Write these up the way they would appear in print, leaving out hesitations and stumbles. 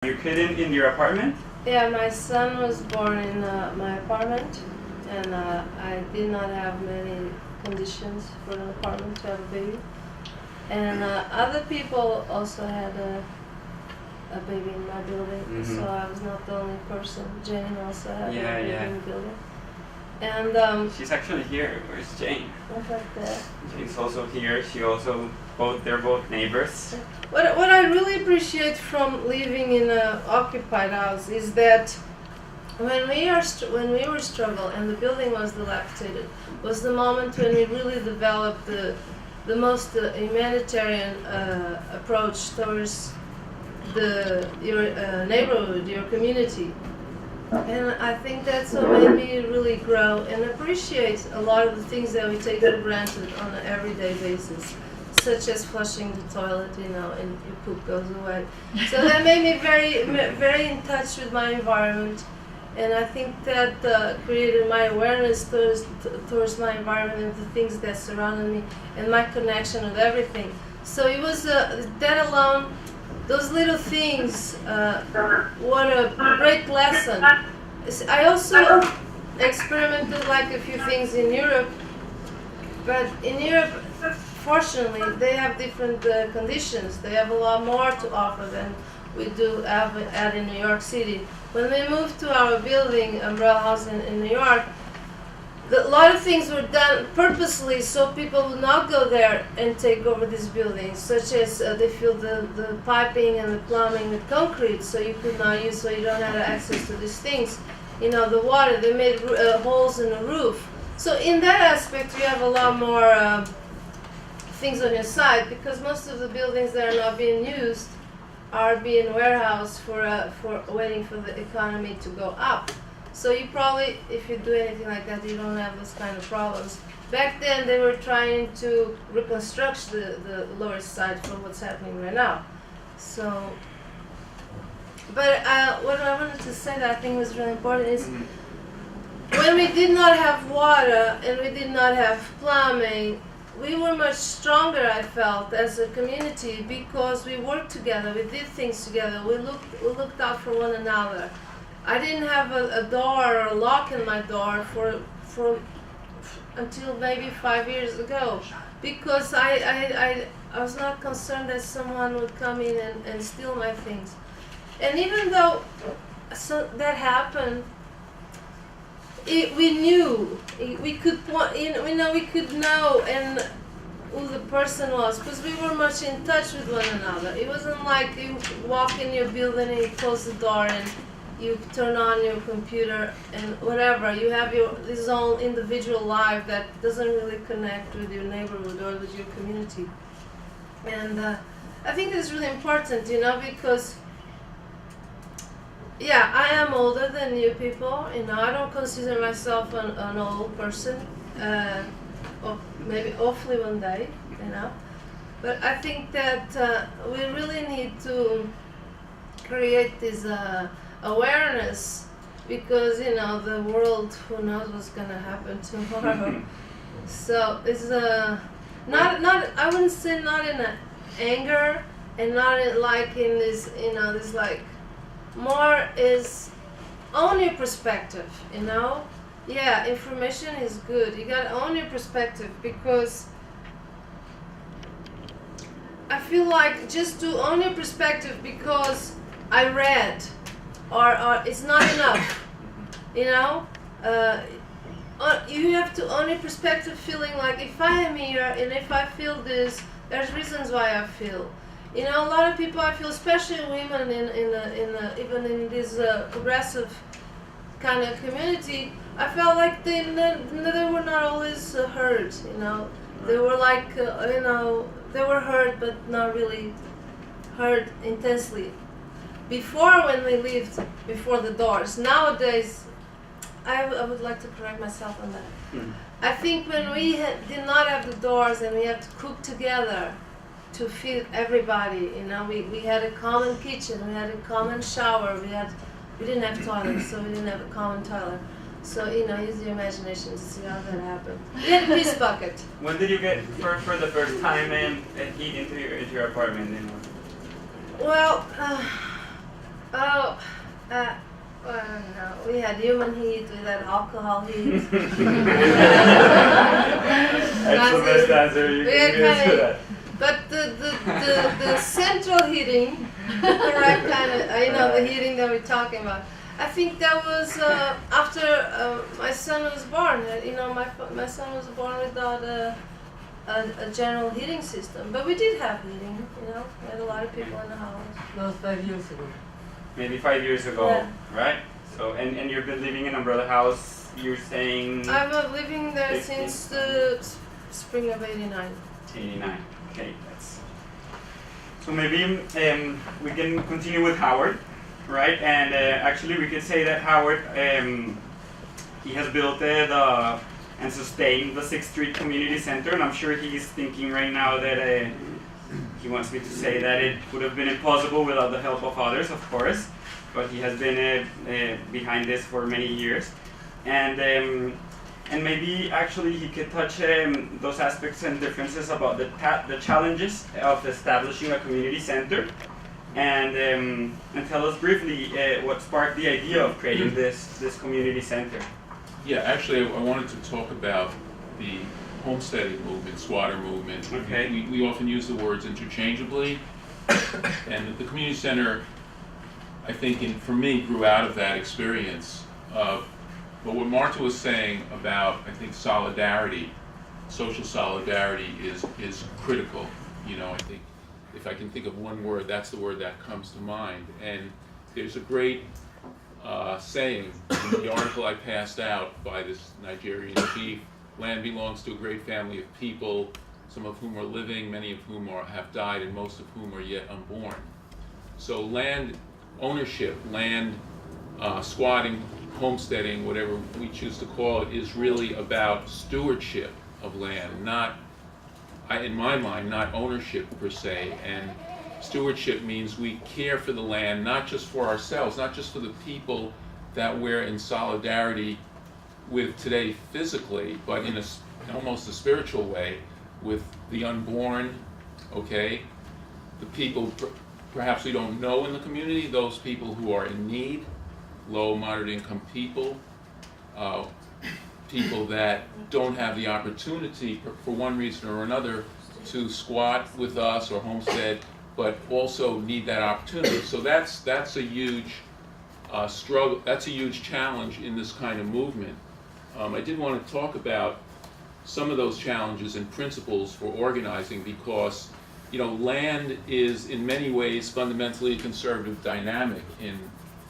Your kid in your apartment? Yeah, my son was born in my apartment, and I did not have many conditions for an apartment to have a baby. And other people also had a baby in my building, so I was not the only person. Jane also had a baby in the building. And she's actually here. Where's Jane? Right there. Jane's also here. They're both neighbors. What I really appreciate from living in an occupied house is that when we were struggling and the building was dilapidated, was the moment when we really developed the most humanitarian approach towards your neighborhood, your community. And I think that's what made me really grow and appreciate a lot of the things that we take for granted on an everyday basis, such as flushing the toilet, and your poop goes away. So that made me very, very in touch with my environment, and I think that created my awareness towards my environment and the things that surrounded me, and my connection with everything. So it was that alone. Those little things, what a great lesson. I also experimented like a few things in Europe, but in Europe, fortunately, they have different conditions. They have a lot more to offer than we do have in New York City. When we moved to our building, Umbrella House in New York, a lot of things were done purposely so people would not go there and take over these buildings, such as they filled the piping and the plumbing with concrete, so you could not use, so you don't have access to these things. The water, they made holes in the roof. So in that aspect, you have a lot more things on your side, because most of the buildings that are not being used are being warehoused for waiting for the economy to go up. So you probably, if you do anything like that, you don't have those kind of problems. Back then, they were trying to reconstruct the Lower East Side for what's happening right now. So, but what I wanted to say that I think was really important is when we did not have water and we did not have plumbing, we were much stronger, I felt, as a community, because we worked together, we did things together, we looked out for one another. I didn't have a door or a lock in my door for until maybe 5 years ago, because I was not concerned that someone would come in and steal my things. And even though that happened, we knew, we could know and who the person was, because we were much in touch with one another. It wasn't like you walk in your building and you close the door and you turn on your computer and whatever. You have this own individual life that doesn't really connect with your neighborhood or with your community. And I think it's really important, because I am older than you people. I don't consider myself an old person. Or maybe hopefully one day, But I think that we really need to create this awareness, because the world, who knows what's gonna happen tomorrow. So it's not I wouldn't say not in anger, and not in this this like, more is own your perspective. Yeah, information is good. You gotta own your perspective, because I feel like just to own your perspective because I read, or it's not enough. You have to own your perspective, feeling like, if I am here and if I feel this, there's reasons why I feel. A lot of people, I feel, especially women even in this progressive kind of community, I felt like they were not always heard. They were like, they were heard, but not really heard intensely. Before, when we lived before the doors. Nowadays, I would like to correct myself on that. I think when we did not have the doors and we had to cook together to feed everybody, we had a common kitchen, we had a common shower, we didn't have toilets, so we didn't have a common toilet. So, use your imagination to see how that happened. We had a piece bucket. When did you get, for the first time, heat into your apartment? Well, Well, no, we had human heat, we had alcohol heat. That's the best answer you can give to that. But the central heating, the correct kind of, the heating that we're talking about, I think that was after my son was born. My son was born without a general heating system. But we did have heating, we had a lot of people in the house. That was 5 years ago. Maybe 5 years ago, Yeah. right? So, and you've been living in Umbrella House, you're saying? I've been living there 50? since the spring of '89. 89. Okay, that's. So maybe we can continue with Howard, right? And actually, we can say that Howard, he has built and sustained the 6th Street Community Center, and I'm sure he's thinking right now that he wants me to say that it would have been impossible without the help of others, of course. But he has been behind this for many years, and maybe actually he could touch those aspects and differences about the challenges of establishing a community center, and tell us briefly what sparked the idea of creating this community center. Yeah, actually, I wanted to talk about the homesteading movement, squatter movement. Okay. We often use the words interchangeably, and the community center, I think, for me, grew out of that experience. But what Marta was saying about, I think, solidarity, social solidarity is critical. I think if I can think of one word, that's the word that comes to mind. And there's a great saying in the article I passed out by this Nigerian chief: land belongs to a great family of people, some of whom are living, many of whom have died, and most of whom are yet unborn. So land ownership, land squatting, homesteading, whatever we choose to call it, is really about stewardship of land, in my mind, not ownership per se. And stewardship means we care for the land, not just for ourselves, not just for the people that we're in solidarity with today physically, but in almost a spiritual way, with the unborn, okay, the people perhaps we don't know in the community, those people who are in need, low, moderate income people, people that don't have the opportunity for one reason or another to squat with us or homestead, but also need that opportunity. So that's a huge struggle, that's a huge challenge in this kind of movement. I did want to talk about some of those challenges and principles for organizing, because land is in many ways fundamentally a conservative dynamic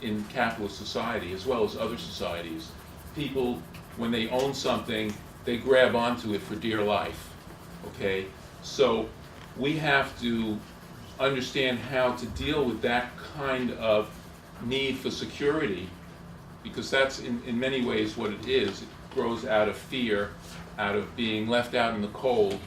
in capitalist society as well as other societies. People, when they own something, they grab onto it for dear life, okay? So we have to understand how to deal with that kind of need for security, because that's in many ways what it is. It grows out of fear, out of being left out in the cold.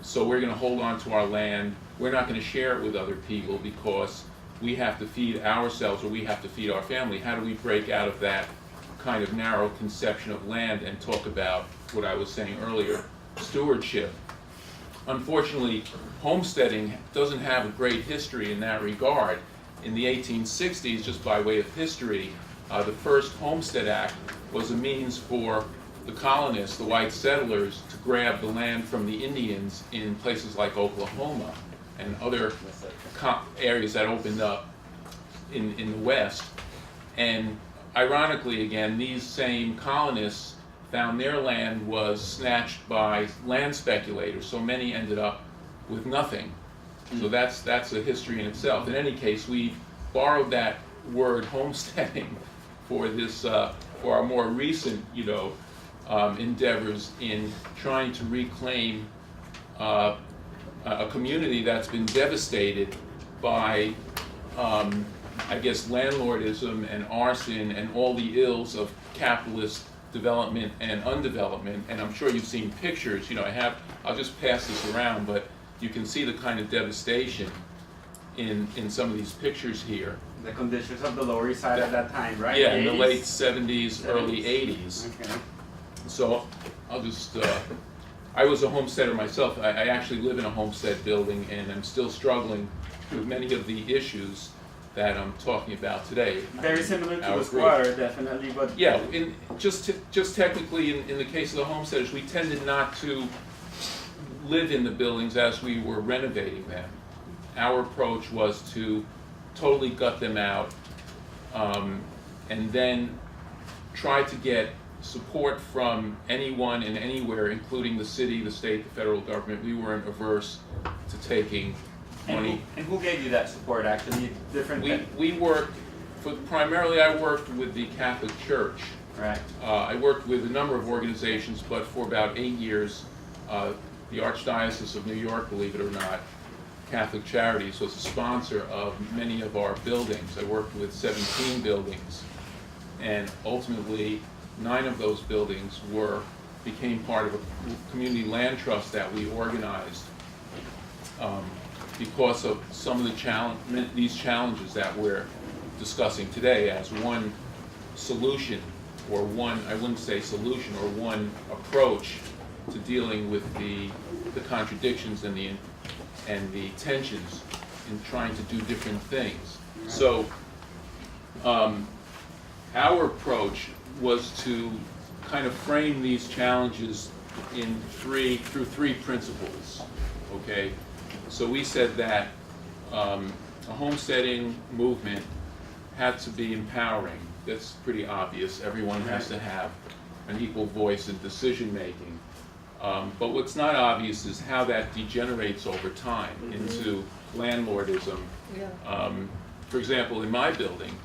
So we're going to hold on to our land. We're not going to share it with other people because we have to feed ourselves or we have to feed our family. How do we break out of that kind of narrow conception of land and talk about what I was saying earlier, stewardship? Unfortunately, homesteading doesn't have a great history in that regard. In the 1860s, just by way of history, the first Homestead Act was a means for the colonists, the white settlers, to grab the land from the Indians in places like Oklahoma and other areas that opened up in the West. And ironically, again, these same colonists found their land was snatched by land speculators, so many ended up with nothing. So that's a history in itself. In any case, we borrowed that word homesteading for this for our more recent endeavors in trying to reclaim a community that's been devastated by I guess landlordism and arson and all the ills of capitalist development and undevelopment. And I'm sure you've seen pictures, I'll just pass this around, but you can see the kind of devastation in some of these pictures here. The conditions of the Lower East Side at that time, right? Yeah, in the 80s? late 70s, early 80s. Okay. So I'll just, I was a homesteader myself. I actually live in a homestead building, and I'm still struggling with many of the issues. that I'm talking about today. Very similar to Our the group. squatter, definitely, but Yeah, just technically, in the case of the homesteaders, we tended not to live in the buildings as we were renovating them. Our approach was to totally gut them out, and then try to get support from anyone and anywhere, including the city, the state, the federal government. We weren't averse to taking money. And who gave you that support, actually? We worked, primarily I worked with the Catholic Church. Right. I worked with a number of organizations, but for about 8 years, the Archdiocese of New York, believe it or not, Catholic Charities, was a sponsor of many of our buildings. I worked with 17 buildings, and ultimately 9 of those buildings became part of a community land trust that we organized because of some of these challenges that we're discussing today as one solution, or one, I wouldn't say solution, or one approach to dealing with the contradictions and the tensions in trying to do different things. So our approach was to kind of frame these challenges through three principles, okay? So we said that a homesteading movement had to be empowering. That's pretty obvious. Everyone has to have an equal voice in decision-making. But what's not obvious is how that degenerates over time into landlordism. Yeah. For example, in my building,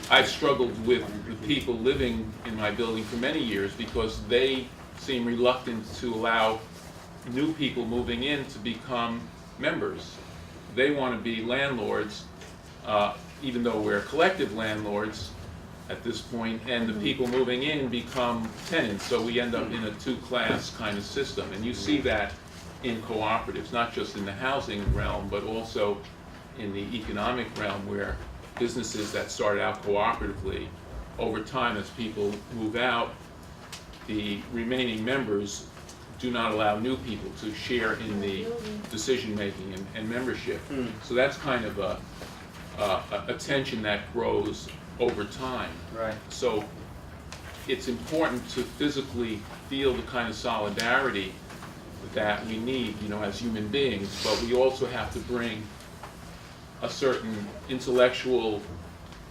I've struggled with the people living in my building for many years because they seem reluctant to allow new people moving in to become members. They want to be landlords, even though we're collective landlords at this point, and the people moving in become tenants, so we end up in a two-class kind of system. And you see that in cooperatives, not just in the housing realm, but also in the economic realm, where businesses that started out cooperatively, over time as people move out, the remaining members do not allow new people to share in the decision-making and membership. So that's kind of a tension that grows over time. Right. So it's important to physically feel the kind of solidarity that we need, as human beings, but we also have to bring a certain intellectual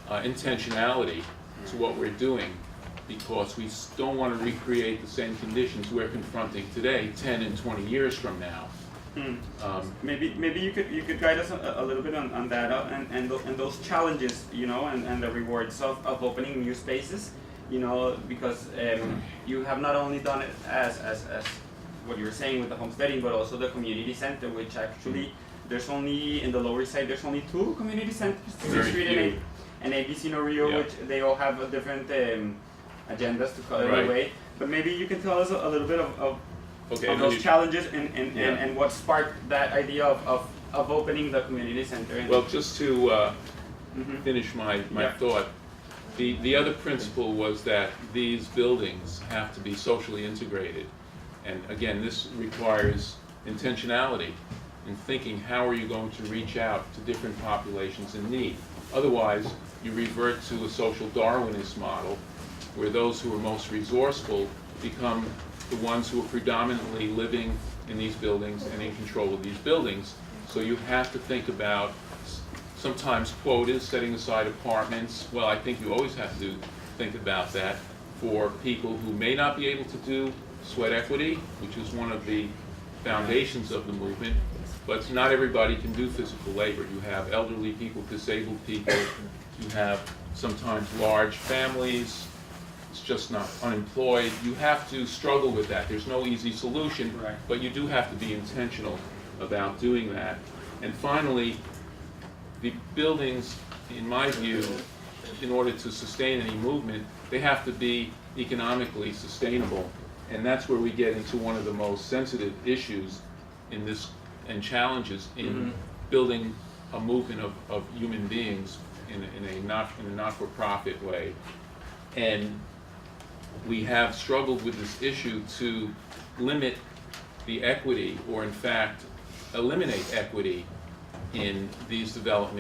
intentionality to what we're doing, because we don't want to recreate the same conditions we're confronting today 10 and 20 years from now. Maybe you could guide us a little bit on that and those challenges, and the rewards of opening new spaces, because you have not only done it as what you were saying with the homesteading, but also the community center, which actually there's only, in the Lower East Side, there's only 2 community centers, Very few. and ABC NoRio, which they all have different agendas, to call it Right. a way. But maybe you can tell us a little bit of Okay, those challenges and what sparked that idea of opening the community center. well, just to finish my Yeah. thought, the other principle was that these buildings have to be socially integrated. And again, this requires intentionality in thinking, how are you going to reach out to different populations in need? Otherwise, you revert to a social Darwinist model, where those who are most resourceful become the ones who are predominantly living in these buildings and in control of these buildings. So you have to think about sometimes quotas, setting aside apartments. Well, I think you always have to think about that for people who may not be able to do sweat equity, which is one of the foundations of the movement, but not everybody can do physical labor. You have elderly people, disabled people, you have sometimes large families, it's just not unemployed. You have to struggle with that. There's no easy solution, Right. but you do have to be intentional about doing that. And finally, the buildings, in my view, in order to sustain any movement, they have to be economically sustainable. And that's where we get into one of the most sensitive issues in this, and challenges in building a movement of human beings in a not-for-profit way. And we have struggled with this issue to limit the equity, or in fact eliminate equity in these developments